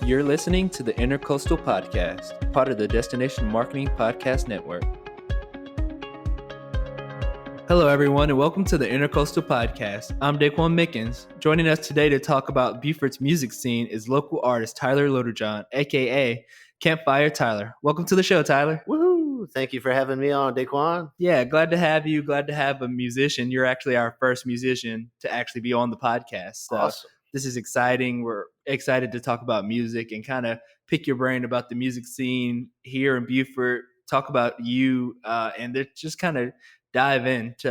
You're listening to the Intercoastal Podcast, part of the Destination Marketing Podcast Network. Hello, everyone, and welcome to the Intercoastal Podcast. I'm Daquan Mickens. Joining us today to talk about Beaufort's music scene is local artist Tyler Littlejohn, a.k.a. Campfire Tyler. Welcome to the show, Tyler. Woohoo! Thank you for having me on, Daquan. Yeah, glad to have you. Glad to have a musician. You're actually our first musician to actually be on the podcast. So Awesome. This is exciting. We're excited to talk about music and kind of pick your brain about the music scene here in Beaufort, talk about you, and just kind of dive into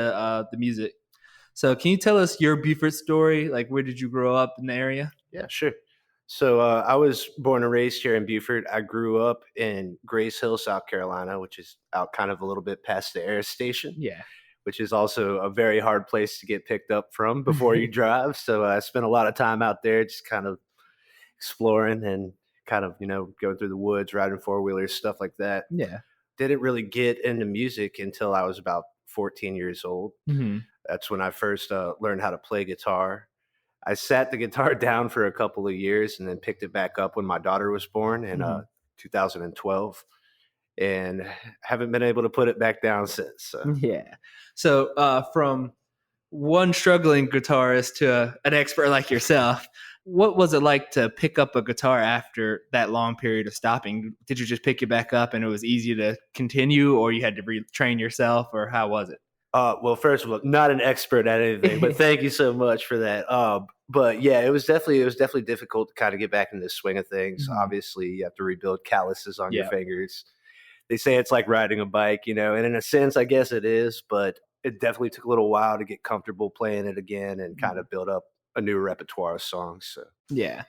the music. So can you tell us your Beaufort story? Like, where did you grow up in the area? Yeah, sure. So I was born and raised here in Beaufort. I grew up in Grace Hill, South Carolina, which is out kind of a little bit past the air station. Yeah. Which is also a very hard place to get picked up from before you drive. So I spent a lot of time out there just kind of exploring and kind of, going through the woods, riding four-wheelers, stuff like that. Yeah. Didn't really get into music until I was about 14 years old. Mm-hmm. That's when I first learned how to play guitar. I sat the guitar down for a couple of years and then picked it back up when my daughter was born in 2012. And haven't been able to put it back down since. So. Yeah. So from one struggling guitarist to an expert like yourself, what was it like to pick up a guitar after that long period of stopping? Did you just pick it back up and it was easy to continue, or you had to retrain yourself, or how was it? Well, first of all, not an expert at anything, but thank you so much for that. But yeah, it was definitely difficult to kind of get back into the swing of things. Mm-hmm. Obviously, you have to rebuild calluses on your fingers. They say it's like riding a bike, and in a sense, I guess it is, but it definitely took a little while to get comfortable playing it again and kind of build up a new repertoire of songs. So. Yeah.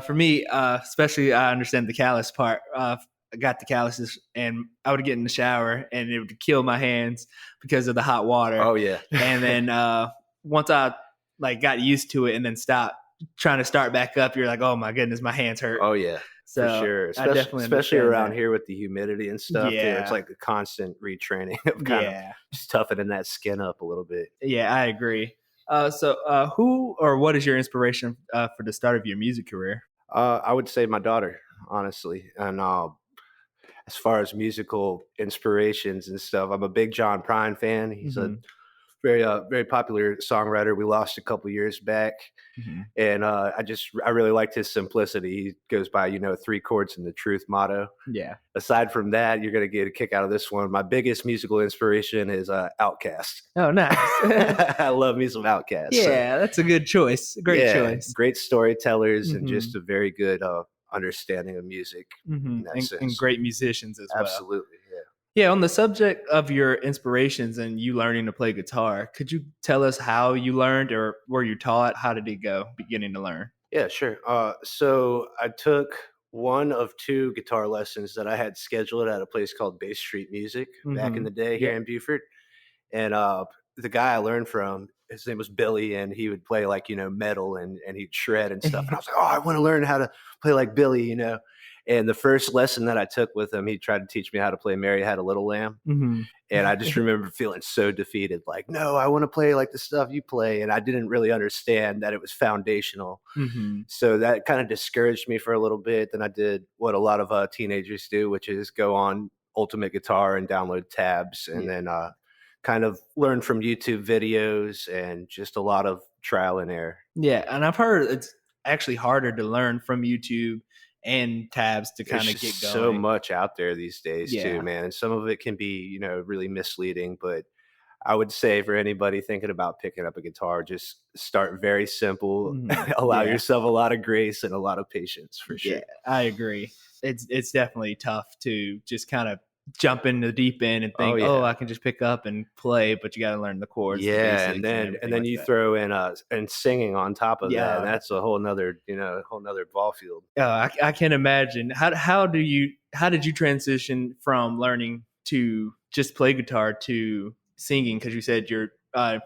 For me, especially, I understand the callus part. I got the calluses and I would get in the shower and it would kill my hands because of the hot water. Oh, yeah. And then once I got used to it and then stopped trying to start back up, you're like, oh my goodness, my hands hurt. Oh, yeah. So for sure, especially around here with the humidity and stuff. Yeah, it's like a constant retraining of kind of just toughening that skin up a little bit. Yeah, I agree. So who or what is your inspiration for the start of your music career? I would say my daughter, honestly. And as far as musical inspirations and stuff, I'm a big John Prine fan. He's a very popular songwriter. We lost a couple years back. And I really liked his simplicity. He goes by, 3 chords and the truth motto. Yeah. Aside from that, you're going to get a kick out of this one. My biggest musical inspiration is Outkast. Oh, nice. I love me some Outkast. Yeah, that's a good choice. Great choice. Great storytellers and just a very good understanding of music. And great musicians as well. Absolutely, yeah. Yeah, on the subject of your inspirations and you learning to play guitar, could you tell us how you learned or were you taught? How did it go beginning to learn? Yeah, sure. So I took one of 2 guitar lessons that I had scheduled at a place called Bay Street Music back in the day here in Beaufort. And the guy I learned from, his name was Billy, and he would play metal and he'd shred and stuff. And I was like, oh, I want to learn how to play like Billy, And the first lesson that I took with him, he tried to teach me how to play Mary Had a Little Lamb. And I just remember feeling so defeated, like, no, I want to play like the stuff you play. And I didn't really understand that it was foundational. So that kind of discouraged me for a little bit. Then I did what a lot of teenagers do, which is go on Ultimate Guitar and download tabs and then kind of learn from YouTube videos and just a lot of trial and error. Yeah, and I've heard it's actually harder to learn from YouTube and tabs to kind of get going. So much out there these days too, man. And some of it can be, really misleading, but I would say for anybody thinking about picking up a guitar, just start very simple, allow yourself a lot of grace and a lot of patience for sure. Yeah, I agree. It's definitely tough to just kind of jump in the deep end and think, I can just pick up and play, but you got to learn the chords. Yeah, and then you throw in and singing on top of that. And that's a whole nother ball field. I can imagine. How did you transition from learning to just play guitar to singing? Because you said you're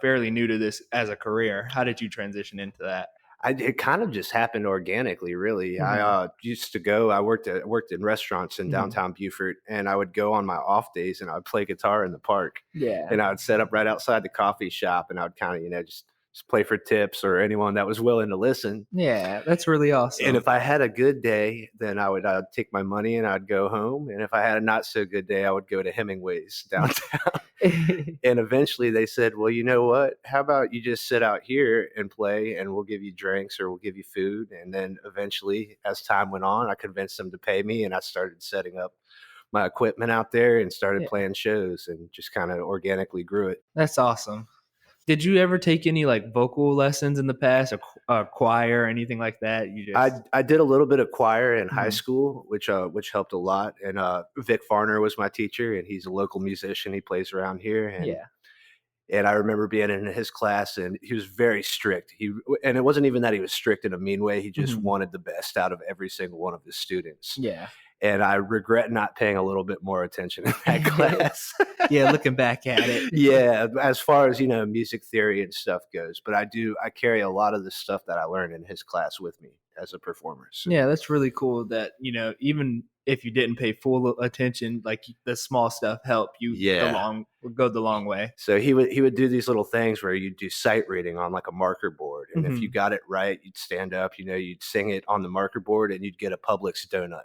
fairly new to this as a career. How did you transition into that? It kind of just happened organically, really. I used to go. I worked in restaurants in downtown Beaufort, and I would go on my off days and I would play guitar in the park. Yeah, and I would set up right outside the coffee shop, and I would kind of just play for tips or anyone that was willing to listen. Yeah, that's really awesome. And if I had a good day, then I would take my money and I'd go home. And if I had a not so good day, I would go to Hemingway's downtown. And eventually they said, well, you know what? How about you just sit out here and play and we'll give you drinks or we'll give you food. And then eventually, as time went on, I convinced them to pay me and I started setting up my equipment out there and started playing shows and just kind of organically grew it. That's awesome. Did you ever take any like vocal lessons in the past, or choir or anything like that? You just I did a little bit of choir in high school, which helped a lot. And Vic Farner was my teacher, and he's a local musician. He plays around here, and I remember being in his class, and he was very strict. And it wasn't even that he was strict in a mean way. He just wanted the best out of every single one of his students. Yeah. And I regret not paying a little bit more attention in that class. Yeah, looking back at it. Yeah, as far as, music theory and stuff goes. But I carry a lot of the stuff that I learned in his class with me as a performer. So. Yeah, that's really cool that, even if you didn't pay full attention, like the small stuff helped you go the long way. So he would do these little things where you'd do sight reading on like a marker board. And if you got it right, you'd stand up, you'd sing it on the marker board and you'd get a Publix donut.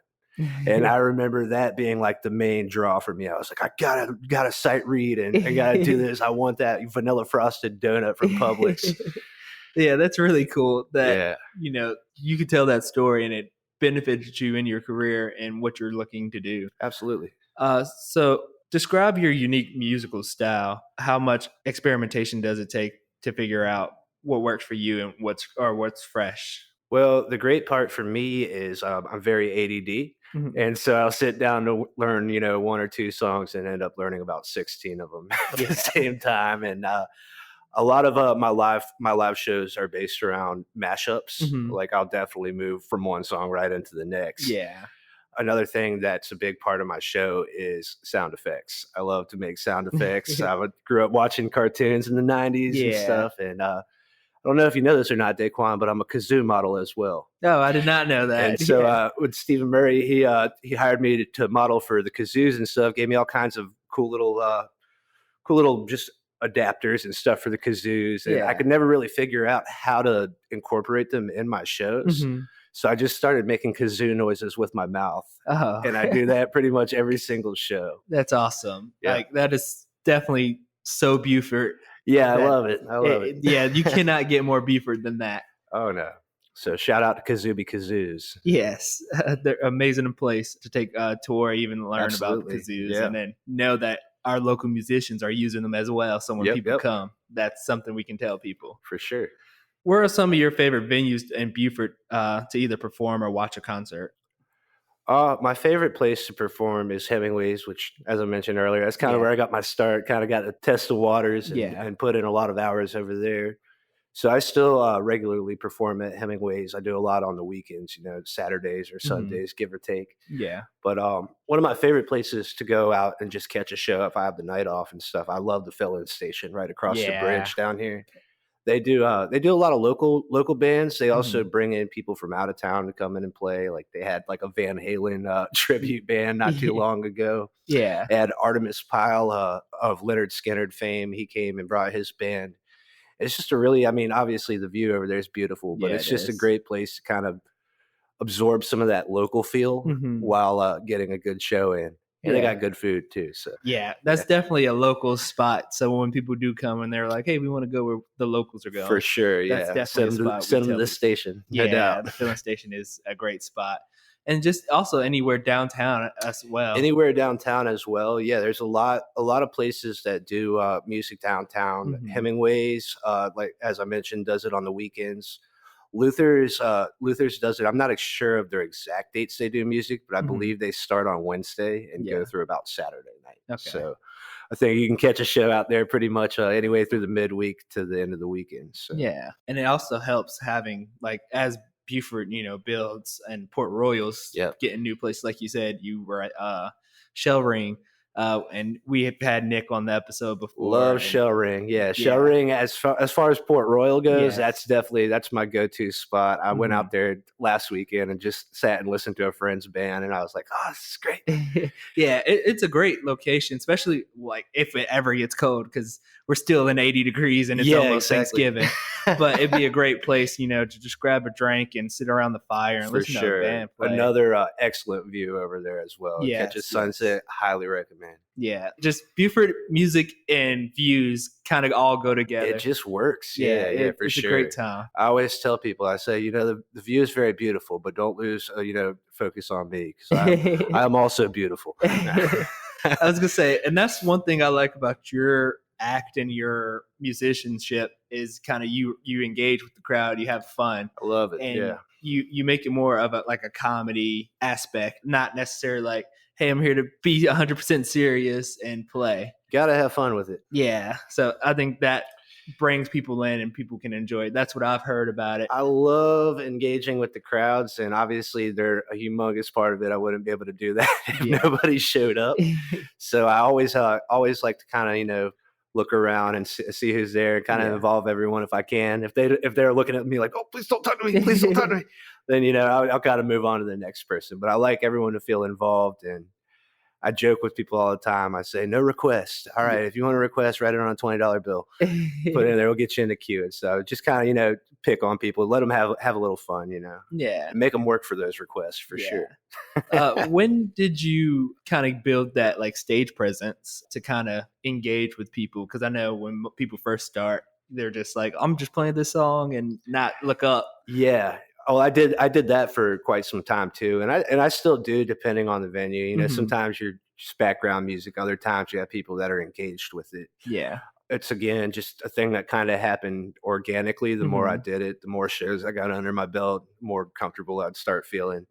And I remember that being like the main draw for me. I was like, I gotta sight read and I gotta do this. I want that vanilla frosted donut from Publix. Yeah, that's really cool that, you could tell that story and it benefited you in your career and what you're looking to do. Absolutely. So describe your unique musical style. How much experimentation does it take to figure out what works for you and what's fresh? Well, the great part for me is I'm very ADD. And so I'll sit down to learn, one or two songs and end up learning about 16 of them at the same time. And a lot of my live shows are based around mashups. Like I'll definitely move from one song right into the next. Yeah. Another thing that's a big part of my show is sound effects. I love to make sound effects. I grew up watching cartoons in the 90s and stuff. And I don't know if you know this or not, Daquan, but I'm a kazoo model as well. No, I did not know that. And so with Stephen Murray, he hired me to model for the kazoos and stuff, gave me all kinds of cool little just adapters and stuff for the kazoos. And I could never really figure out how to incorporate them in my shows. So I just started making kazoo noises with my mouth. Oh. And I do that pretty much every single show. That's awesome. Yeah. Like that is definitely so Beaufort. Yeah, I love it. Yeah, you cannot get more Beaufort than that. Oh, no. So shout out to Kazooby Kazoos. Yes, they're amazing place to take a tour, even learn about the kazoos, and then know that our local musicians are using them as well. So when people come, that's something we can tell people. For sure. Where are some of your favorite venues in Beaufort to either perform or watch a concert? My favorite place to perform is Hemingway's, which, as I mentioned earlier, that's kind of where I got my start, kind of got to test the waters and put in a lot of hours over there. So I still regularly perform at Hemingway's. I do a lot on the weekends, Saturdays or Sundays, give or take. Yeah. But one of my favorite places to go out and just catch a show if I have the night off and stuff, I love the fill-in station right across the bridge down here. They do a lot of local bands. They also bring in people from out of town to come in and play. Like they had like a Van Halen tribute band not too long ago. Yeah. They had Artemis Pyle of Leonard Skinner fame. He came and brought his band. It's just obviously the view over there is beautiful, but it's just a great place to kind of absorb some of that local feel while getting a good show in. And they got good food too. So that's definitely a local spot. So when people do come and they're like, "Hey, we want to go where the locals are going," for sure, that's definitely a spot. Send them to this station. No doubt. The filling station is a great spot, and just also anywhere downtown as well. Anywhere downtown as well. Yeah, there's a lot of places that do music downtown. Hemingway's, like as I mentioned, does it on the weekends. Luther's does it. I'm not sure of their exact dates they do music, but I believe they start on Wednesday and go through about Saturday night. Okay. So I think you can catch a show out there pretty much anyway through the midweek to the end of the weekend. So. Yeah, and it also helps having like as Beaufort, builds and Port Royal's getting new places. Like you said, you were at Shellring And we have had Nick on the episode before. Love Shellring. Yeah, Shellring, as far as Port Royal goes, that's my go-to spot. I went out there last weekend and just sat and listened to a friend's band, and I was like, oh, this is great. Yeah, it's a great location, especially like if it ever gets cold, because we're still in 80 degrees and it's almost Thanksgiving. But it'd be a great place, to just grab a drink and sit around the fire and listen to a band play. Another excellent view over there as well. Catch a sunset. Highly recommend. Yeah, just Beaufort music and views kind of all go together. It just works. For it's sure. A great time. I always tell people, I say, the view is very beautiful, but don't lose, focus on me, because I'm also beautiful. I was gonna say, and that's one thing I like about your act and your musicianship is kind of you engage with the crowd, you have fun. I love it. And you make it more of a comedy aspect, not necessarily like, hey, I'm here to be 100% serious and play. Gotta have fun with it. Yeah. So I think that brings people in and people can enjoy it. That's what I've heard about it. I love engaging with the crowds, and obviously they're a humongous part of it. I wouldn't be able to do that if nobody showed up. So I always like to kind of, look around and see who's there and kind of involve everyone if I can. If they're looking at me like, oh, please don't talk to me, please don't talk to me, then, I'll kind of move on to the next person. But I like everyone to feel involved, and I joke with people all the time. I say, no request. All right, if you want a request, write it on a $20 bill. Put it in there. We'll get you in the queue. And so just kind of, pick on people. Let them have a little fun, Yeah. And make them work for those requests for sure. When did you kind of build that like stage presence to kind of engage with people? Because I know when people first start, they're just like, I'm just playing this song and not look up. Yeah. Oh, I did that for quite some time too, and I still do, depending on the venue. Sometimes you're just background music. Other times you have people that are engaged with it. Yeah, it's again just a thing that kind of happened organically. The more I did it, the more shows I got under my belt, the more comfortable I'd start feeling.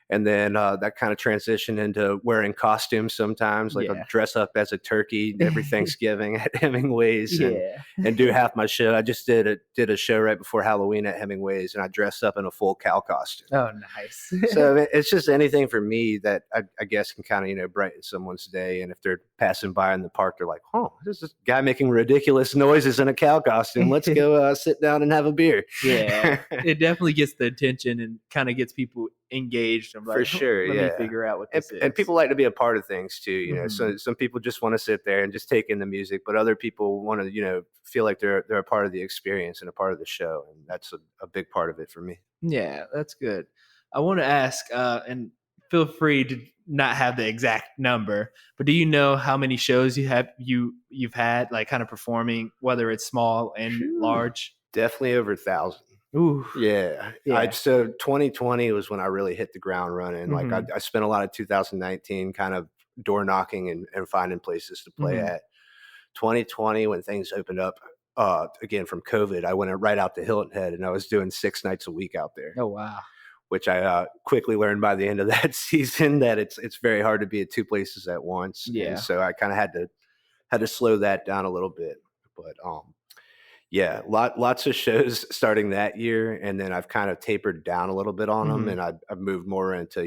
And then that kind of transitioned into wearing costumes sometimes. Like I'll dress up as a turkey every Thanksgiving at Hemingway's and do half my show. I just did a show right before Halloween at Hemingway's, and I dressed up in a full cow costume. Oh, nice. So it's just anything for me that I guess can kind of, brighten someone's day. And if they're passing by in the park, they're like, oh, there's this guy making ridiculous noises in a cow costume. Let's go sit down and have a beer. Yeah, it definitely gets the attention and kind of gets people engaged. I'm like, for sure, let me figure out what this is. And people like to be a part of things too, So some people just want to sit there and just take in the music, but other people want to, feel like they're a part of the experience and a part of the show, and that's a big part of it for me. Yeah, that's good. I want to ask, and feel free to not have the exact number, but do you know how many shows you've had, like kind of performing, whether it's small and large? Definitely over 1,000. Ooh, yeah. So 2020 was when I really hit the ground running. Like I spent a lot of 2019 kind of door knocking and finding places to play at. 2020, when things opened up again from COVID, I went right out to Hilton Head, and I was doing 6 nights a week out there. Oh wow! Which I quickly learned by the end of that season that it's very hard to be at two places at once. Yeah. And so I kind of had to slow that down a little bit. But lots of shows starting that year, and then I've kind of tapered down a little bit on them, and I've moved more into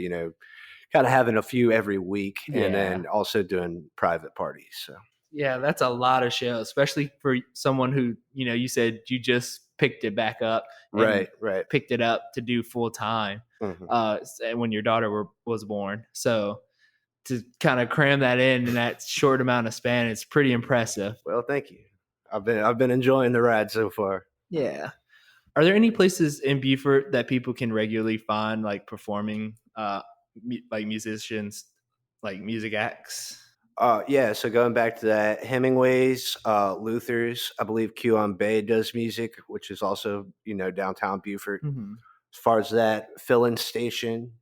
kind of having a few every week, and then also doing private parties. So. Yeah, that's a lot of shows, especially for someone who, you said you just picked it back up. Right. Picked it up to do full time when your daughter was born. So to kind of cram that in that short amount of span, it's pretty impressive. Well, thank you. I've been enjoying the ride so far. Yeah. Are there any places in Beaufort that people can regularly find, like performing, like musicians, like music acts? So going back to that, Hemingway's, Luther's, I believe Q on Bay does music, which is also, downtown Beaufort. As far as that, Fill-In Station,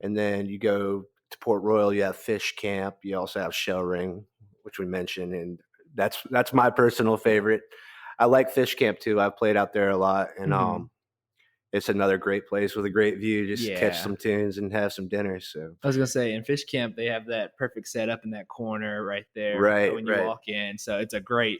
and then you go to Port Royal, you have Fish Camp, you also have Shellring, which we mentioned, and that's my personal favorite. I like Fish Camp too. I've played out there a lot, and it's another great place with a great view. Just catch some tunes and have some dinner. So I was gonna say, in Fish Camp, they have that perfect setup in that corner right there, when you walk in. So it's a great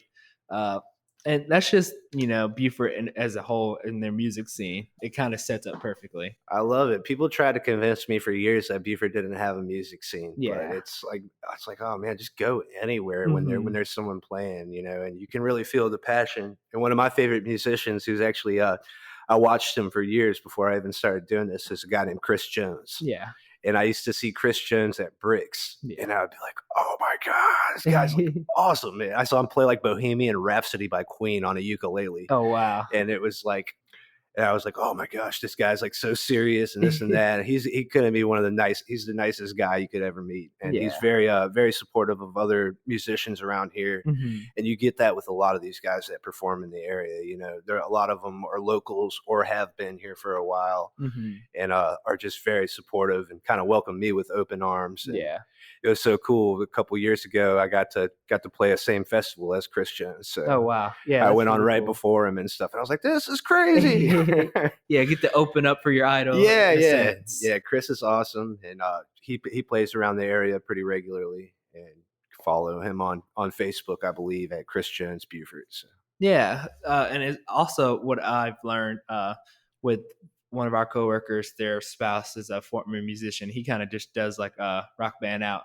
And that's just, Beaufort as a whole in their music scene. It kind of sets up perfectly. I love it. People tried to convince me for years that Beaufort didn't have a music scene, but Yeah. it's like, oh man, just go anywhere when Mhm. there's someone playing, and you can really feel the passion. And one of my favorite musicians, who's actually I watched him for years before I even started doing this, is a guy named Chris Jones. Yeah. And I used to see Chris Jones at Bricks, and Yeah. I would be like, "Oh my god, this guy's like awesome, man!" I saw him play like Bohemian Rhapsody by Queen on a ukulele, Oh, wow. and it was like, and I was like, "Oh my gosh, this guy's like so serious and this and that." And he couldn't be he's the nicest guy you could ever meet, and he's Yeah. very supportive of other musicians around here. Mhm. And you get that with a lot of these guys that perform in the area. There a lot of them are locals or have been here for a while, Mhm. and are just very supportive and kind of welcome me with open arms. And Yeah. it was so cool. A couple years ago, I got to play a same festival as Chris Jones. So Oh, wow. Yeah, I that's went on really right cool. before him and stuff, and I was like, "This is crazy." Yeah, get to open up for your idol Yeah, in a yeah, sense. yeah. Chris is awesome, and he plays around the area pretty regularly. And follow him on Facebook, I believe, at Chris Jones Beaufort. So. Yeah, and it's also what I've learned with one of our coworkers. Their spouse is a former musician. He kind of just does like a rock band out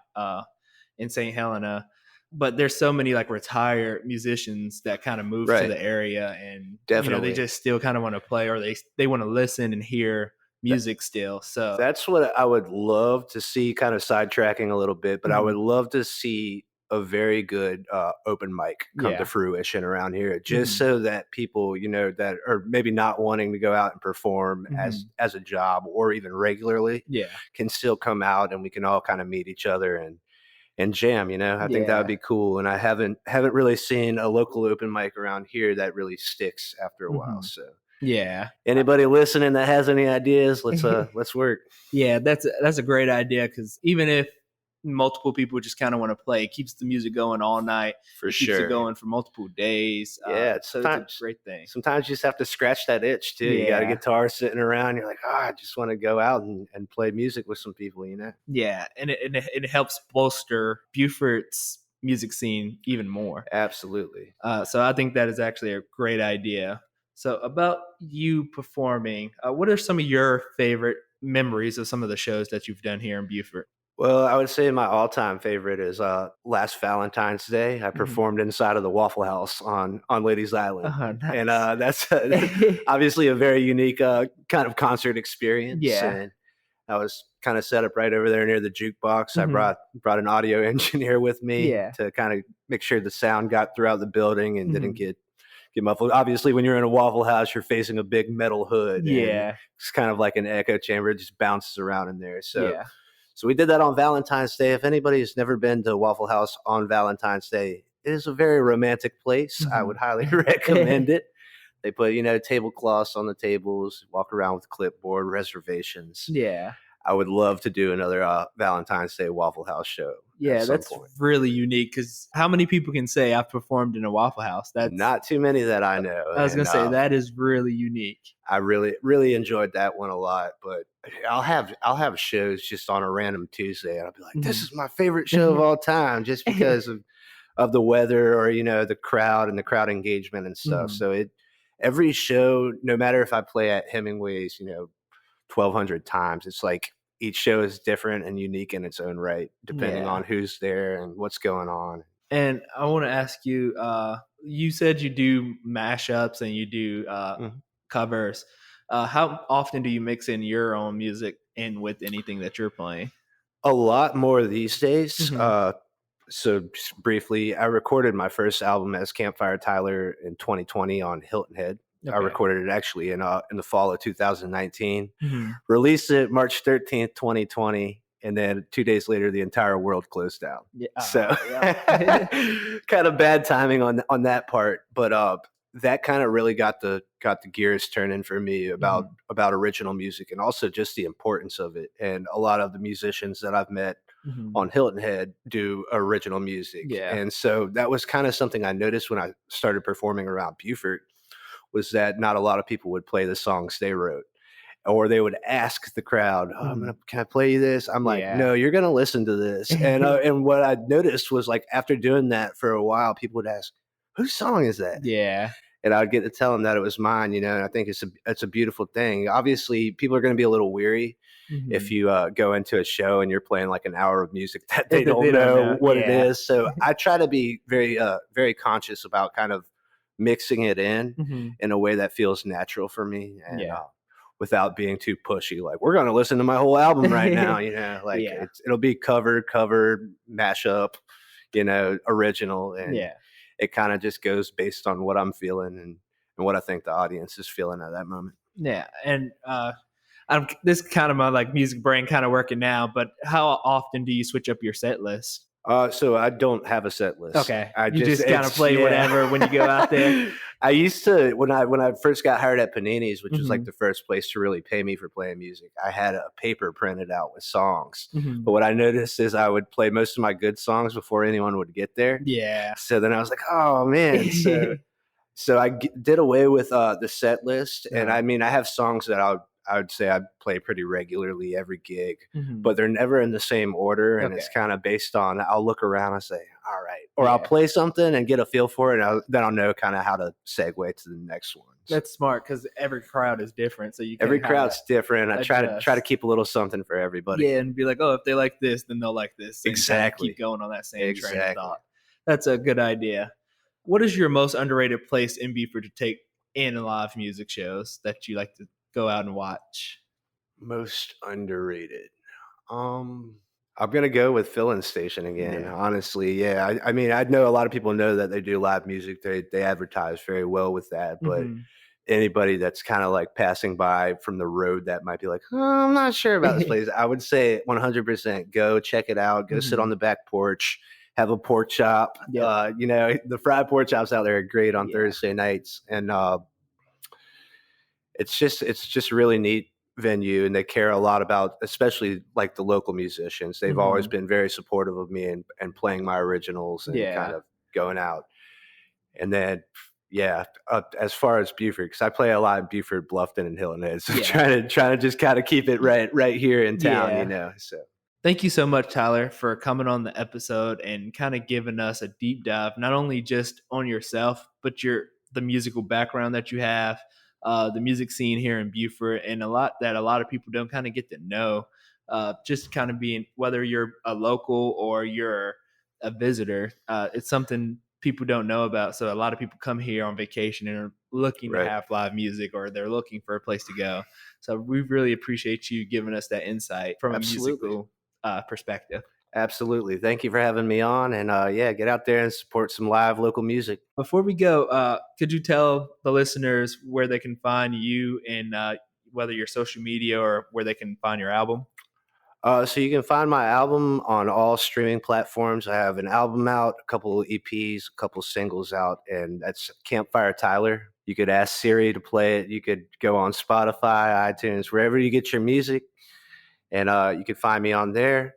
in St. Helena, but there's so many like retired musicians that kind of move to Right, the area, and they definitely. just still kind of want to play, or they want to listen and hear music still. So That's what I would love to see, kind of sidetracking a little bit, but I would mhm, love to see a very good open mic come to yeah, fruition around here, just hmm so that people, that are maybe not wanting to go out and perform hmm as a job or even regularly, yeah, can still come out, and we can all kind of meet each other and jam. I think that would yeah, be cool. And I haven't really seen a local open mic around here that really sticks after a while. hmm So yeah. anybody listening that has any ideas, let's work. Yeah, that's a great idea because even if multiple people just kind of want to play, it keeps the music going all night. For It keeps it sure. going for multiple days. Yeah, it's So it's a sometimes great thing. sometimes you just have to scratch that itch too. You got a Yeah, guitar sitting around, you're like, I just want to go out and play music with some people. yeah, and it helps bolster Beaufort's music scene even more. Absolutely. So I think that is actually a great idea. So about you performing, what are some of your favorite memories of some of the shows that you've done here in Beaufort? Well, I would say my all-time favorite is last Valentine's Day. I Mhm. performed inside of the Waffle House on Ladies Island. And Nice. that's obviously a very unique kind of concert experience. Yeah. And I was kind of set up right over there near the jukebox. I Mhm. brought an audio engineer with me Yeah. to kind of make sure the sound got throughout the building and didn't Mhm. get muffled. Obviously, when you're in a Waffle House, you're facing a big metal hood, and Yeah. it's kind of like an echo chamber. It just bounces around in there. So Yeah. so we did that on Valentine's Day. If anybody's never been to Waffle House on Valentine's Day, it is a very romantic place. I would Mhm. highly recommend it. They put, tablecloths on the tables, walk around with clipboard, reservations. Yeah. I would love to do another Valentine's Day Waffle House show at Yeah, some that's point. really unique because how many people can say I've performed in a Waffle House? That's Not too many that I know, I was gonna and say that is really unique. I really enjoyed that one a lot. But I'll have shows just on a random Tuesday, and I'll be like, "This Mhm. is my favorite show of all time," just because of the weather, or the crowd and the crowd engagement and stuff. Mhm. So every show, no matter if I play at Hemingway's 1,200 times, it's like each show is different and unique in its own right, depending Yeah. on who's there and what's going on. And I wanna ask you, you said you do mashups and you do, Mhm. covers. How often do you mix in your own music in with anything that you're playing? A lot more these days. Mhm. So just briefly, I recorded my first album as Campfire Tyler in 2020 on Hilton Head. I Okay. recorded it actually in the fall of 2019. Mhm. Released it March 13th, 2020, and then 2 days later, the entire world closed down. Yeah, So yep. kind of bad timing on that part, but that kind of really got the gears turning for me about Mhm. about original music, and also just the importance of it. And a lot of the musicians that I've met Mhm. on Hilton Head do original music. Yeah. And so that was kind of something I noticed when I started performing around Beaufort, was that not a lot of people would play the songs they wrote. Or they would ask the crowd, "Oh, Mhm. can I play you this?" I'm like, Yeah. "No, you're gonna listen to this." And what I noticed was, like, after doing that for a while, people would ask, whose song is that? Yeah. And I would get to tell them that it was mine, and I think it's a beautiful thing. Obviously, people are going to be a little weary if you go into a show and you're playing like an hour of music that they don't know what it is. So I try to be very, very conscious about kind of mixing it in a way that feels natural for me, and without being too pushy. Like, we're going to listen to my whole album right now, like it'll be cover, mashup, original, and it kind of just goes based on what I'm feeling and what I think the audience is feeling at that moment. Yeah. And this is kind of my like music brain kind of working now, but how often do you switch up your set list? So I don't have a set list. Okay. You just kind of play whatever when you go out there. I used to, when I first got hired at Panini's, which was like the first place to really pay me for playing music, I had a paper printed out with songs. But what I noticed is I would play most of my good songs before anyone would get there. Yeah. So then I was like, oh man. So I did away with the set list. And I mean, I have songs that I would say I play pretty regularly every gig, but they're never in the same order. And it's kind of based on, I'll look around and say, all right, or I'll play something and get a feel for it. And then I'll know kind of how to segue to the next one. That's smart, because every crowd is different. So every crowd's different. I try to keep a little something for everybody. Yeah. And be like, oh, if they like this, then they'll like this. And exactly. Keep going on that same train of thought. That's a good idea. What is your most underrated place in Beaufort to take in live music shows that you like to go out and watch? Most underrated. I'm gonna go with Fill-In Station again. Honestly, I mean, I know a lot of people know that they do live music. They advertise very well with that, but anybody that's kind of like passing by from the road that might be like, oh, I'm not sure about this place, I would say 100% go check it out. Go sit on the back porch, have a pork chop. The fried pork chops out there are great on Thursday nights, and it's just really neat venue, and they care a lot about, especially like the local musicians. They've always been very supportive of me and playing my originals and kind of going out. And then as far as Beaufort, because I play a lot in Beaufort, Bluffton, and Hilton Head, so trying to just kind of keep it right here in town. So thank you so much, Tyler, for coming on the episode and kind of giving us a deep dive, not only just on yourself, but the musical background that you have, the music scene here in Beaufort, and a lot of people don't kind of get to know, just kind of being, whether you're a local or you're a visitor, it's something people don't know about. So a lot of people come here on vacation and are looking to have live music, or they're looking for a place to go. So we really appreciate you giving us that insight from a musical perspective. Absolutely. Thank you for having me on, and get out there and support some live local music. Before we go, could you tell the listeners where they can find you, and whether your social media or where they can find your album? So you can find my album on all streaming platforms. I have an album out, a couple of EPs, a couple of singles out, and that's Campfire Tyler. You could ask Siri to play it. You could go on Spotify, iTunes, wherever you get your music, and you can find me on there.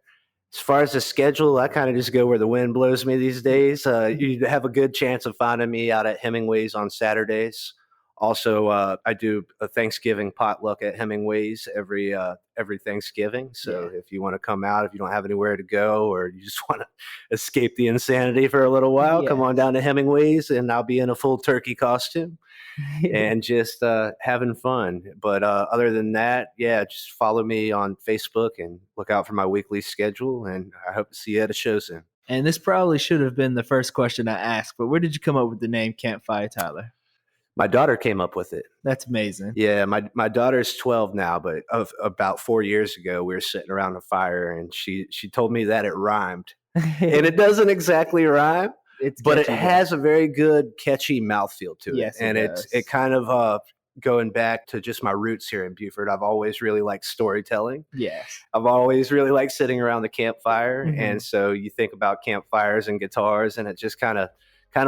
As far as the schedule, I kind of just go where the wind blows me these days. You have a good chance of finding me out at Hemingway's on Saturdays. Also, I do a Thanksgiving potluck at Hemingway's every Thanksgiving. So if you want to come out, if you don't have anywhere to go, or you just want to escape the insanity for a little while, come on down to Hemingway's, and I'll be in a full turkey costume and just having fun. But other than that, just follow me on Facebook and look out for my weekly schedule. And I hope to see you at a show soon. And this probably should have been the first question I asked, but where did you come up with the name Campfire Tyler? My daughter came up with it. That's amazing. Yeah, my daughter's 12 now, but about 4 years ago, we were sitting around a fire, and she told me that it rhymed. And it doesn't exactly rhyme, but it has a very good, catchy mouthfeel to it. Yes, and it kind of going back to just my roots here in Beaufort, I've always really liked storytelling. Yes. I've always really liked sitting around the campfire. And so you think about campfires and guitars, and it just kind of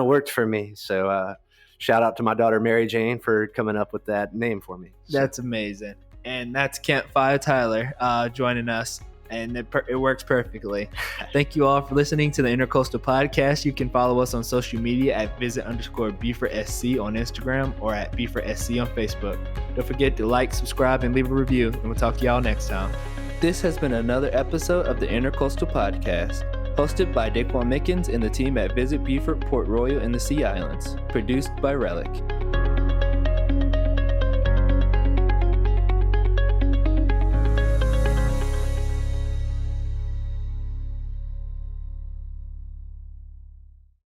worked for me. So shout out to my daughter, Mary Jane, for coming up with that name for me. So. That's amazing. And that's Campfire Tyler joining us, and it works perfectly. Thank you all for listening to the Intercoastal Podcast. You can follow us on social media at visit_BeaufortSC on Instagram, or at BeaufortSC on Facebook. Don't forget to like, subscribe, and leave a review, and we'll talk to y'all next time. This has been another episode of the Intercoastal Podcast. Hosted by Daquan Mickens and the team at Visit Beaufort, Port Royal, and the Sea Islands. Produced by Relic.